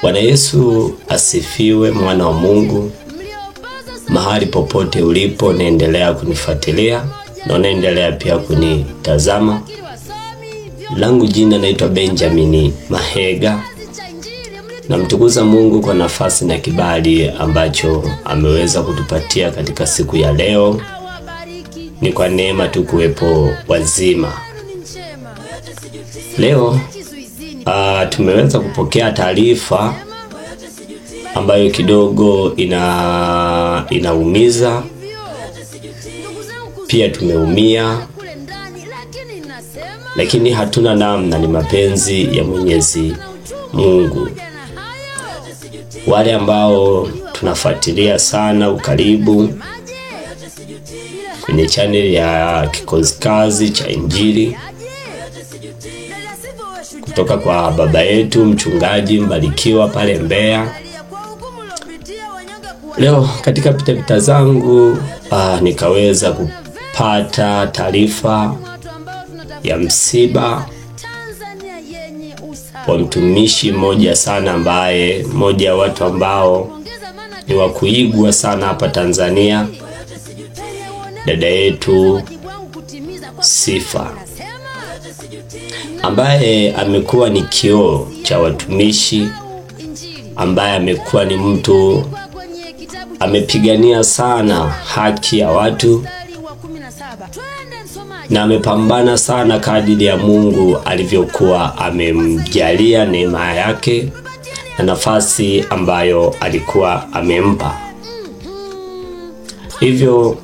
Bwana Yesu asifiwe, mwana wa Mungu. Mahali popote ulipo, naendelea kunifuatilia na naendelea pia kunitazama. Langu jina naitwa Benjamin Mahega. Namtukuza Mungu kwa nafasi na kibali ambacho ameweza kutupatia katika siku ya leo. Ni kwa neema tu kuwepo wazima. Leo tumeweza kupokea taarifa ambayo kidogo inaumiza. Pia tumeumia, lakini hatuna namna, ni mapenzi ya Mwenyezi Mungu. Wale ambao tunafuatilia sana ukaribu kwenye channel ya Kikozi cha Injili kutoka kwa baba yetu mchungaji Mbarikiwa pale Mbeya. Leo katika pitapita zangu nikaweza kupata taarifa ya msiba wa mtumishi mmoja sana, ambaye mmoja wa watu ambao ni wa kuigwa sana hapa Tanzania, dada yetu Sifa, ambaye amekuwa ni kioo cha watumishi, ambaye amekuwa ni mtu amepigania sana haki ya watu na amepambana sana kadiri ya Mungu alivyokuwa amemjalia neema yake na nafasi ambayo alikuwa amempa. Hivyo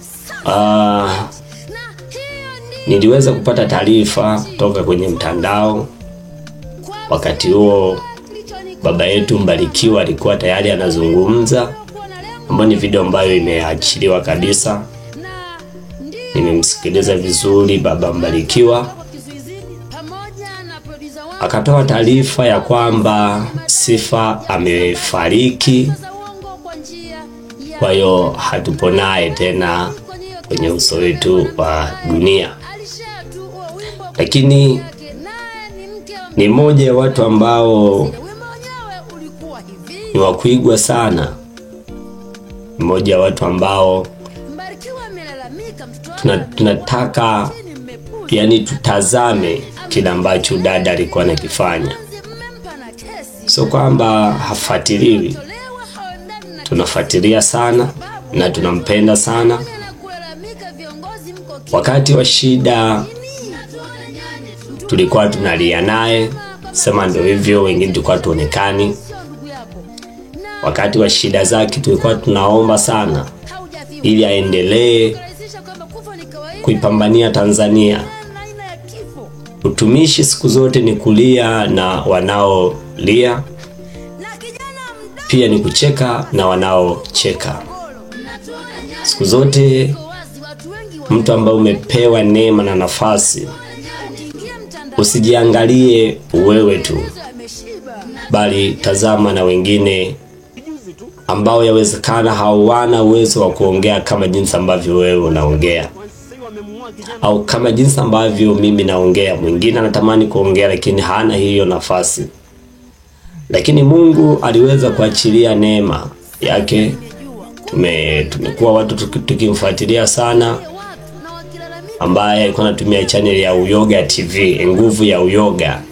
niliweza kupata taarifa kutoka kwenye mtandao. Wakati huo baba yetu Mbarikiwa alikuwa tayari anazungumza, ambayo ni video ambayo imeachiliwa kabisa. Nimemsikiliza vizuri baba Mbarikiwa, akatoa taarifa ya kwamba Sifa amefariki, kwa hiyo hatupo naye tena kwenye uso wetu wa dunia. Lakini ni mmoja wa watu ambao ni wa kuigwa sana, mmoja wa watu ambao tunataka yani tutazame kile ambacho dada alikuwa anakifanya. So kwamba hafuatiliwi, tunafuatilia sana na tunampenda sana. Wakati wa shida tulikuwa tunalia naye, sema ndio hivyo, wengine tulikuwa tuonekani. Wakati wa shida zake tulikuwa tunaomba sana ili aendelee kuipambania Tanzania. Utumishi siku zote ni kulia na wanaolia, pia ni kucheka na wanaocheka. Siku zote mtu ambaye umepewa neema na nafasi, usijiangalie wewe tu, bali tazama na wengine ambao yawezekana hawana uwezo wa kuongea kama jinsi ambavyo wewe unaongea, au kama jinsi ambavyo mimi naongea. Mwingine anatamani kuongea lakini hana hiyo nafasi, lakini Mungu aliweza kuachilia neema yake. Tumekuwa watu tukimfuatilia sana, ambaye alikuwa anatumia channel ya Uyoga TV, Nguvu ya Uyoga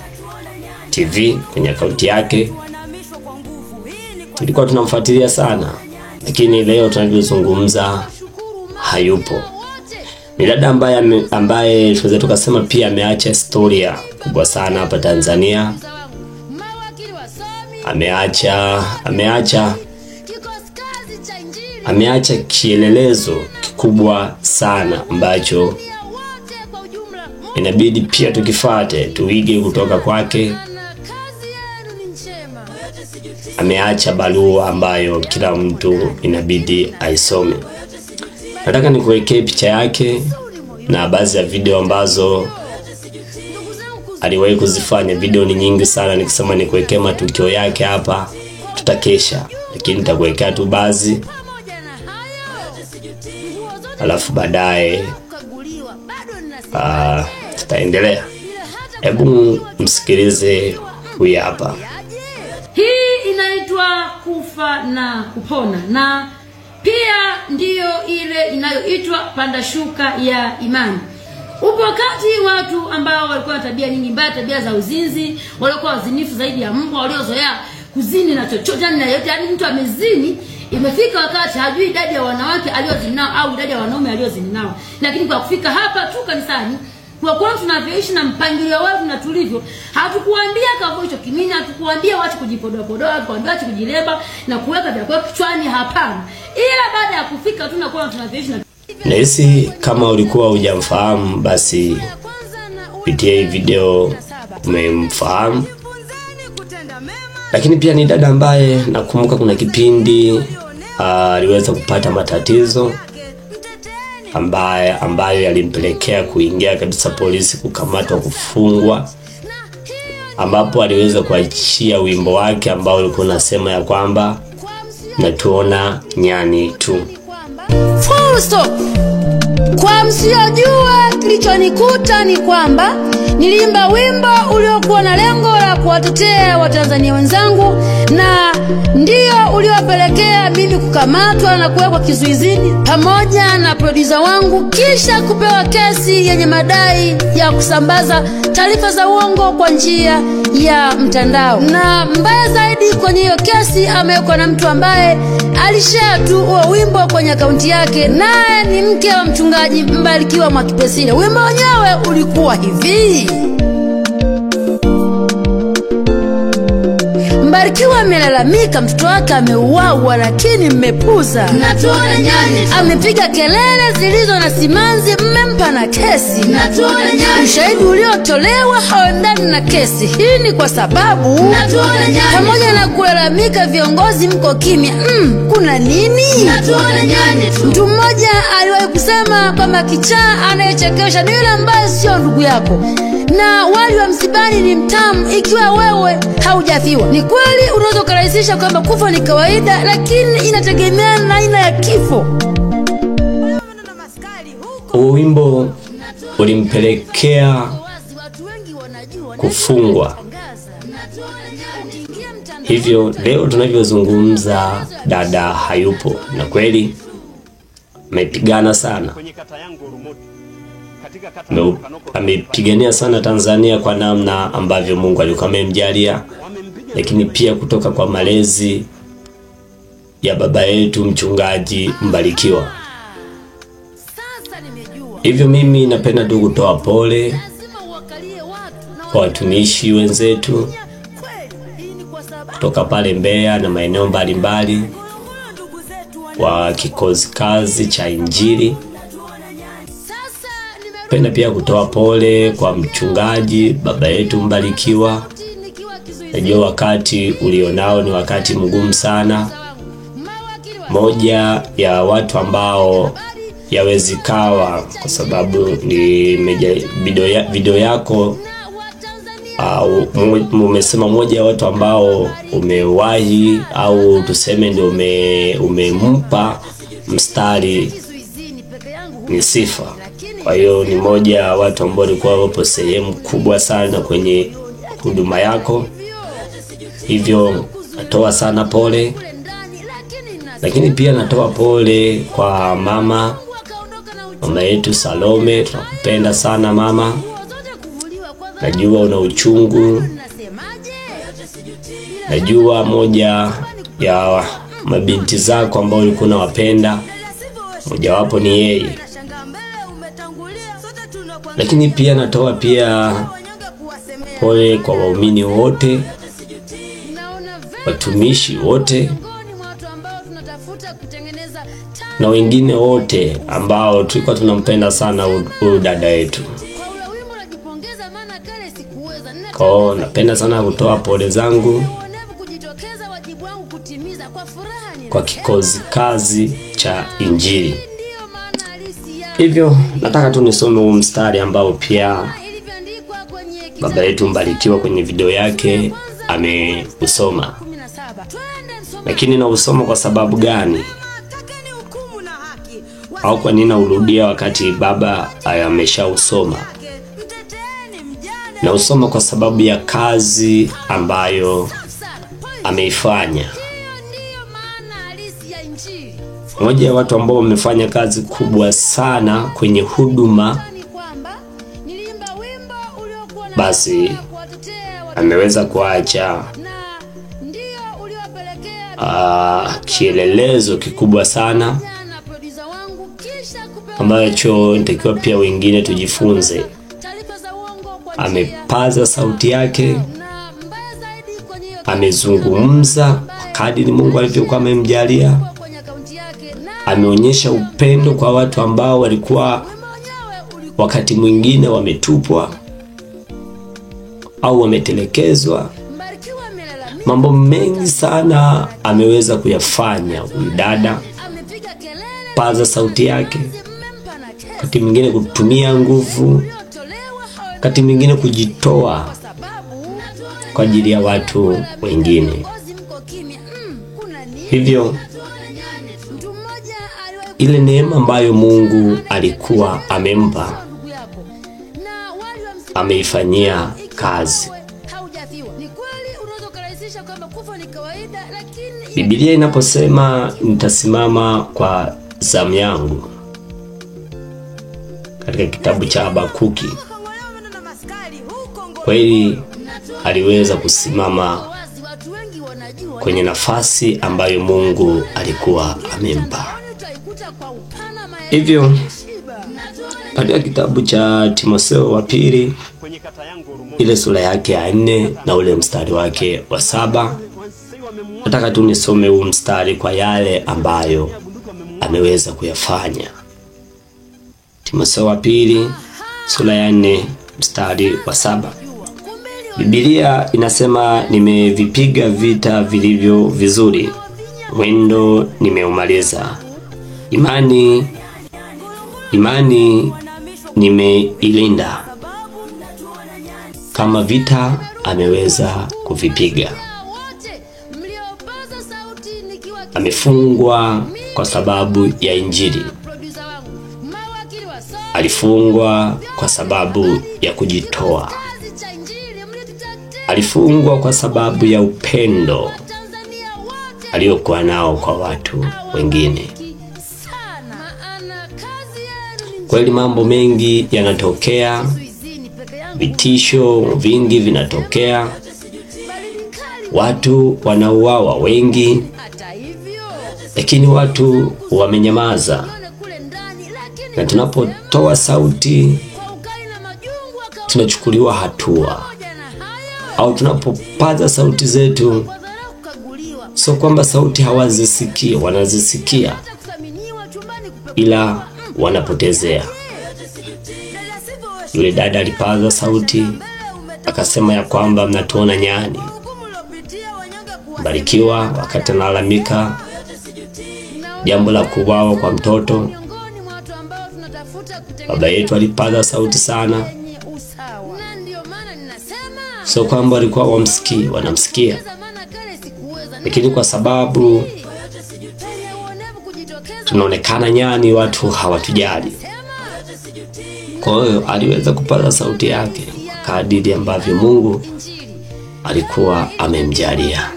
TV kwenye akaunti yake. Tulikuwa tunamfuatilia sana, lakini leo tunavyozungumza hayupo. Ni dada ambaye tunaweza tukasema pia ameacha historia kubwa sana hapa Tanzania. Ameacha kielelezo kikubwa sana ambacho inabidi pia tukifuate, tuige kutoka kwake. Ameacha barua ambayo kila mtu inabidi aisome. Nataka nikuwekee picha yake na baadhi ya video ambazo aliwahi kuzifanya. Video ni nyingi sana, nikisema nikuwekee matukio yake hapa tutakesha, lakini nitakuwekea tu baadhi, alafu baadaye tutaendelea. Hebu msikilize huyu hapa. Hii inaitwa inaitwa Kufa na Kupona, na pia ndiyo ile inayoitwa Panda Shuka ya Imani. Upo wakati watu ambao walikuwa na tabia nyingi mbaya, tabia za uzinzi, walikuwa wazinifu zaidi ya mbwa, waliozoea kuzini na chochote na yote. Yani mtu amezini, imefika wakati hajui idadi ya wanawake aliozini nao au idadi ya wanaume aliozini nao. Lakini kwa kufika hapa tu kanisani, kwa kuwa tunavyoishi na mpangilio wetu na tulivyo, hatukuambia kama hicho kimini, hatukuambia watu kujipodoa, hatukuambia watu kujileba na kuweka vya kwa kichwani, hapana. Ila baada ya kufika tunakuwa tunavyoishi na nahisi kama ulikuwa hujamfahamu, basi kupitia hii video umemfahamu. Lakini pia ni dada ambaye nakumbuka kuna kipindi aliweza kupata matatizo ambayo yalimpelekea kuingia kabisa polisi, kukamatwa, kufungwa, ambapo aliweza kuachia wimbo wake ambao ulikuwa unasema ya kwamba natuona nyani tu. Full stop. Kwa msiojua, kilichonikuta ni kwamba nilimba wimbo uliokuwa na lengo la kuwatetea Watanzania wenzangu, na ndio uliopelekea mimi kukamatwa na kuwekwa kizuizini pamoja na producer wangu, kisha kupewa kesi yenye madai ya kusambaza taarifa za uongo kwa njia ya mtandao. Na mbaya zaidi, kwenye hiyo kesi amewekwa na mtu ambaye alishare tu huo wimbo kwenye akaunti yake, naye ni mke wa mchungaji Mbarikiwa Mwakipesile. Wimbo wenyewe ulikuwa hivi: Mbarikiwa amelalamika mtoto wake ameuawa, lakini mmepuza. Natuona nyani. Amepiga kelele zilizo na simanzi, mmempa na kesi. Natuona nyani. Ushahidi uliotolewa hauendani na kesi. Hii ni kwa sababu natuona nyani. Pamoja na kulalamika viongozi mko kimya. Kuna nini? Natuona nyani tu. Mtu mmoja aliwahi kusema kwamba kichaa anayechekesha ni yule ambaye sio ndugu yako, na wali wa msibani ni mtamu ikiwa wewe haujafiwa. Ni kweli unaweza kurahisisha kwamba kufa ni kawaida, lakini inategemea na aina ya kifo. Wimbo ulimpelekea kufungwa. Hivyo leo tunavyozungumza dada hayupo, na kweli amepigana sana. Amepigania sana Tanzania kwa namna ambavyo Mungu alikuwa amemjalia, lakini pia kutoka kwa malezi ya baba yetu mchungaji Mbarikiwa. Hivyo mimi napenda tu kutoa pole kwa watumishi wenzetu kutoka pale Mbeya na maeneo mbalimbali wa kikosi kazi cha Injili. Napenda pia kutoa pole kwa mchungaji baba yetu Mbarikiwa. Najua wakati ulionao ni wakati mgumu sana. Moja ya watu ambao yawezikawa kwa sababu ni video yako au umesema moja ya watu ambao umewahi au tuseme ndio umempa mstari ni Sifa. Kwa hiyo ni moja ya watu ambao walikuwa wapo sehemu kubwa sana kwenye huduma yako. Hivyo natoa sana pole, lakini pia natoa pole kwa mama yetu Salome. Tunakupenda sana mama, najua una uchungu. Najua moja ya mabinti zako ambao ulikuwa unawapenda, moja wapo ni yeye. Lakini pia natoa pia pole kwa waumini wote, watumishi wote na wengine wote ambao tulikuwa tunampenda sana huyu dada yetu. Kwa napenda sana kutoa pole zangu kwa kikosi kazi cha Injili. Hivyo nataka tu nisome huu mstari ambao pia baba yetu Mbarikiwa kwenye video yake ameusoma. Lakini na usoma kwa sababu gani? Au kwa nini naurudia wakati baba ameshausoma? Na usoma kwa sababu ya kazi ambayo ameifanya Mmoja ya watu ambao wamefanya kazi kubwa sana kwenye huduma, basi ameweza kuacha kielelezo kikubwa sana ambacho nitakiwa pia wengine tujifunze. Amepaza sauti yake, amezungumza kadiri Mungu alivyokuwa amemjalia. Ameonyesha upendo kwa watu ambao walikuwa wakati mwingine wametupwa au wametelekezwa. Mambo mengi sana ameweza kuyafanya huyu dada. Paza sauti yake, wakati mwingine kutumia nguvu, wakati mwingine kujitoa kwa ajili ya watu wengine. Hivyo ile neema ambayo Mungu alikuwa amempa ameifanyia kazi. Biblia inaposema nitasimama kwa zamu yangu, katika kitabu cha Habakuki, kweli aliweza kusimama kwenye nafasi ambayo Mungu alikuwa amempa. Hivyo katika kitabu cha Timotheo wa pili ile sura yake ya 4 na ule mstari wake wa 7, nataka tu nisome huu mstari kwa yale ambayo ameweza kuyafanya. Timotheo wa pili sura ya 4 mstari wa 7. Biblia inasema, nimevipiga vita vilivyo vizuri, mwendo nimeumaliza, imani nimeilinda. Kama vita ameweza kuvipiga. Amefungwa kwa sababu ya Injili. Alifungwa kwa sababu ya kujitoa. Alifungwa kwa sababu ya upendo aliokuwa nao kwa watu wengine. Kweli mambo mengi yanatokea, vitisho vingi vinatokea, watu wanauawa wengi, lakini watu wamenyamaza. Na tunapotoa sauti tunachukuliwa hatua, au tunapopaza sauti zetu, sio kwamba sauti hawazisikia, wanazisikia, ila wanapotezea. Yule dada alipaza sauti akasema ya kwamba mnatuona nyani. Barikiwa wakati analalamika jambo la kuuawa kwa mtoto, baba yetu alipaza sauti sana. Sio kwamba walikuwa wamsikii, wanamsikia, lakini kwa sababu tunaonekana nyani, watu hawatujali. Kwa hiyo aliweza kupaza sauti yake kadiri ambavyo Mungu alikuwa amemjalia.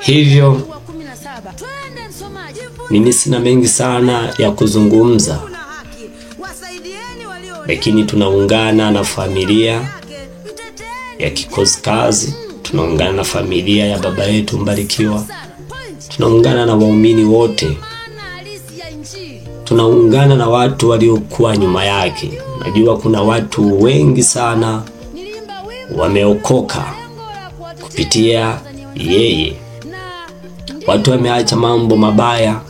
Hivyo mimi sina mengi sana ya kuzungumza, lakini tunaungana na familia ya Kikozi Kazi, tunaungana na familia ya baba yetu Mbarikiwa, tunaungana na waumini wote, tunaungana na watu waliokuwa nyuma yake. Najua kuna watu wengi sana wameokoka kupitia yeye. Watu wameacha mambo mabaya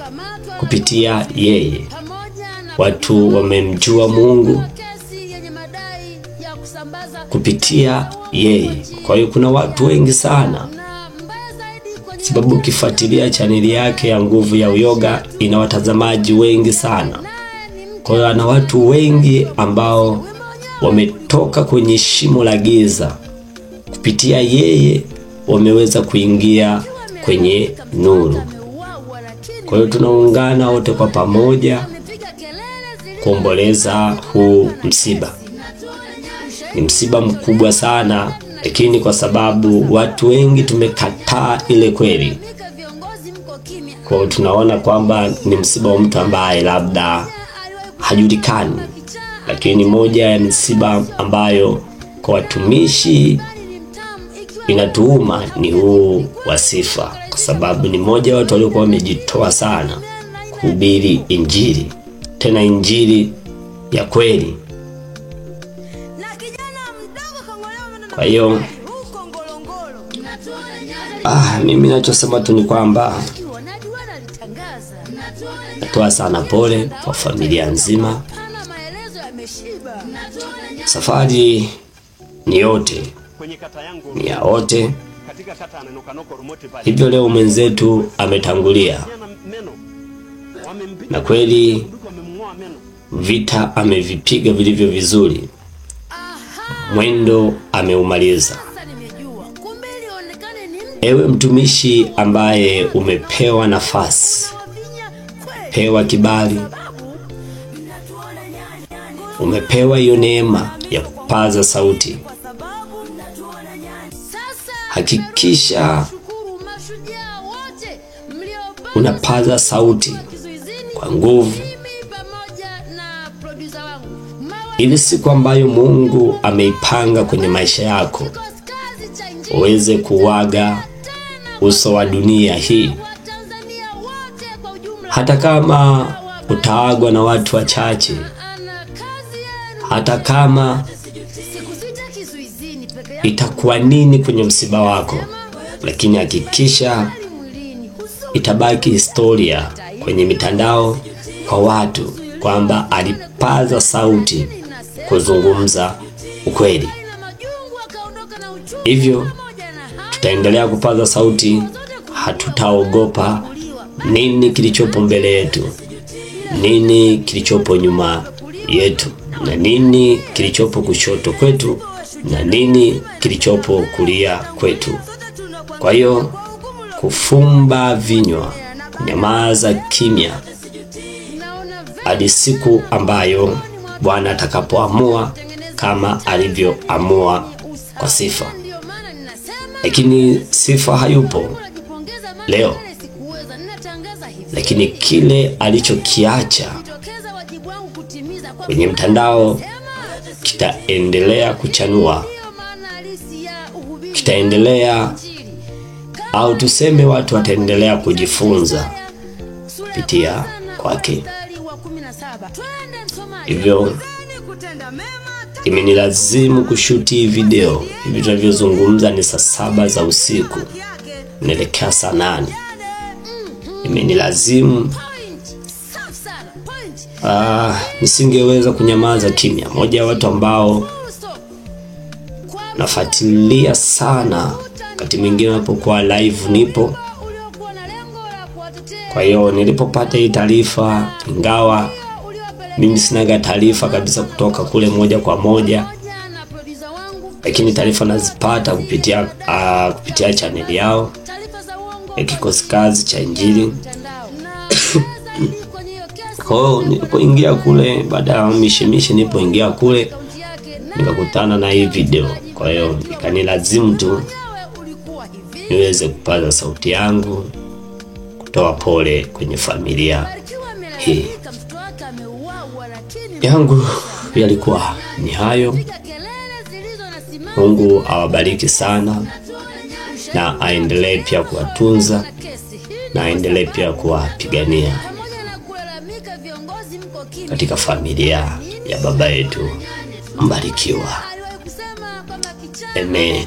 kupitia yeye. Watu wamemjua Mungu kupitia yeye. Kwa hiyo kuna watu wengi sana, sababu ukifuatilia chaneli yake ya Nguvu ya Uyoga ina watazamaji wengi sana. Kwa hiyo ana watu wengi ambao wametoka kwenye shimo la giza, kupitia yeye wameweza kuingia kwenye nuru. Kwa hiyo tunaungana wote kwa pamoja kuomboleza huu msiba. Ni msiba mkubwa sana, lakini kwa sababu watu wengi tumekataa ile kweli, Kwa hiyo tunaona kwamba ni msiba wa mtu ambaye labda hajulikani, lakini moja ya msiba ambayo kwa watumishi inatuuma ni huu wa Sifa, kwa sababu ni moja wa watu waliokuwa wamejitoa sana kuhubiri injili, tena injili ya kweli. Kwa hiyo mimi nachosema tu ni kwamba natoa sana pole kwa familia nzima. Safari ni yote, ni ya wote. Hivyo leo mwenzetu ametangulia, na kweli vita amevipiga vilivyo vizuri, mwendo ameumaliza. Ewe mtumishi ambaye umepewa nafasi, pewa kibali, umepewa hiyo neema ya kupaza sauti, hakikisha unapaza sauti kwa nguvu, ili siku ambayo Mungu ameipanga kwenye maisha yako uweze kuwaga uso wa dunia hii. Hata kama utaagwa na watu wachache, hata kama itakuwa nini kwenye msiba wako, lakini hakikisha itabaki historia kwenye mitandao kwa watu kwamba alipaza sauti kuzungumza ukweli. Hivyo tutaendelea kupaza sauti, hatutaogopa nini kilichopo mbele yetu, nini kilichopo nyuma yetu, na nini kilichopo kushoto kwetu, na nini kilichopo kulia kwetu. Kwa hiyo kufumba vinywa, kunyamaza kimya hadi siku ambayo Bwana atakapoamua, kama alivyoamua kwa Sifa. Lakini Sifa hayupo leo, lakini kile alichokiacha kwenye mtandao kitaendelea kuchanua, kitaendelea, au tuseme watu wataendelea kujifunza kupitia kwake. Hivyo imenilazimu kushuti video. Hivi tunavyozungumza ni saa 7 za usiku, naelekea saa 8. Imenilazimu nisingeweza kunyamaza kimya. Moja ya watu ambao nafuatilia sana, wakati mwingine napokuwa live nipo. Kwa hiyo nilipopata hii taarifa, ingawa mimi sinaga taarifa kabisa kutoka kule moja kwa moja, lakini taarifa nazipata kupitia channel yao ya Kikosi Kazi cha Injili. Kwa hiyo nilipoingia kule, baada ya mishimishi nilipoingia kule, nikakutana na hii video. Kwa hiyo ikanilazimu tu niweze kupaza sauti yangu, kutoa pole kwenye familia hii yangu. Yalikuwa ni hayo. Mungu awabariki sana, na aendelee pia kuwatunza, na aendelee pia kuwapigania katika familia ya baba yetu mbarikiwa. Amen.